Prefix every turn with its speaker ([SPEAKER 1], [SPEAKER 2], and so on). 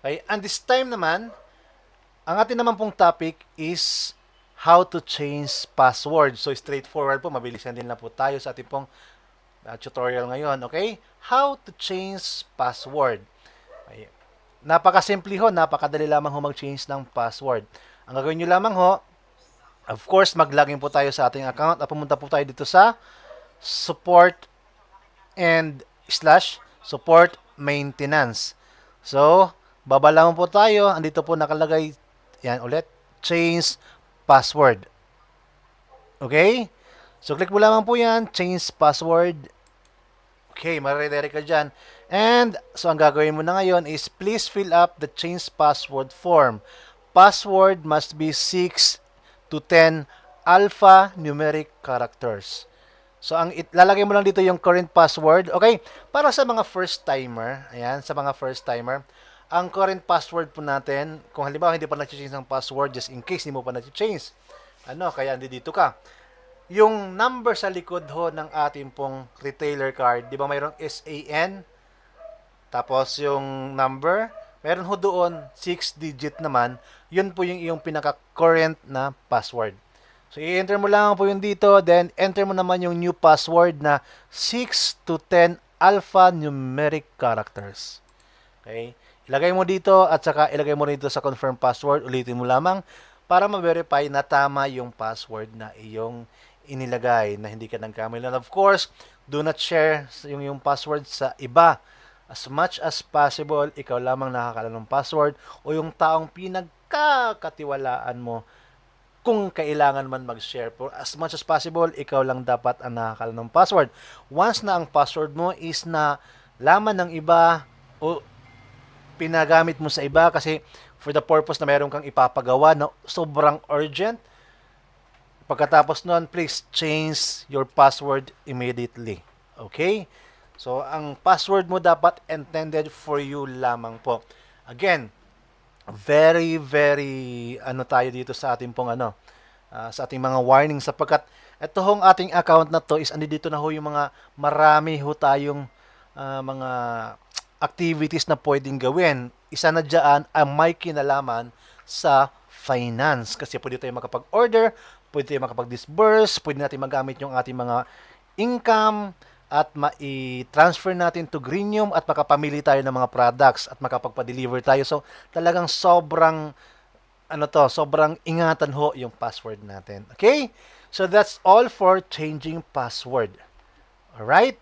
[SPEAKER 1] Okay? And this time naman, ang atin naman pong topic is how to change password. So, straightforward po. Mabilisan din lang po tayo sa ating pong tutorial ngayon. Okay? How to change password. Okay. Napakasimple ho. Napakadali lamang ho mag-change ng password. Ang gagawin nyo lamang ho, of course, mag-login po tayo sa ating account at pumunta po tayo dito sa support and support maintenance. So, baba lamang po tayo. Andito po nakalagay, yan ulit, change password. Okay? So, click mo lamang po yan, change password. Okay, mariredirect ka dyan. And, so ang gagawin mo na ngayon is please fill up the change password form. Password must be 6 to 10 alphanumeric characters. So, ang lalagay mo lang dito yung current password. Okay? Para sa mga first timer, ayan, sa mga first timer, ang current password po natin, kung halimbawa hindi pa nag-change ng password, just in case hindi mo pa nag-change, kaya hindi dito ka. Yung number sa likod ho ng ating pong retailer card, di ba mayroong SAN, tapos yung number, meron ho doon 6-digit naman, yun po yung iyong pinaka-current na password. So, i-enter mo lang po yung dito, then enter mo naman yung new password na 6 to 10 alphanumeric characters. Okay? Ilagay mo dito at saka ilagay mo dito sa confirm password, ulitin mo lamang para ma-verify na tama yung password na iyong inilagay, na hindi ka nagkamali. And of course, do not share yung password sa iba. As much as possible, ikaw lamang nakakaalam ng password o yung taong pinagkakatiwalaan mo kung kailangan man mag-share. For as much as possible, ikaw lang dapat ang nakakaalam ng password. Once na ang password mo is na laman ng iba o pinagamit mo sa iba kasi for the purpose na meron kang ipapagawa na sobrang urgent, pagkatapos nun, please change your password immediately. Okay? So, ang password mo dapat intended for you lamang po. Again, very, very, tayo dito sa ating pong sa ating mga warning sapagkat ito hong ating account na to is dito na ho yung mga marami ho tayong mga activities na pwedeng gawin. Isa na dyan ang may kinalaman sa finance. Kasi pwede tayo makapag-order, pwede tayo makapag-disburse, pwede natin magamit yung ating mga income at ma-transfer natin to Greenium at makapamili tayo ng mga products at makapagpa-deliver tayo. So, talagang sobrang sobrang ingatan ho yung password natin. Okay? So, that's all for changing password. Alright?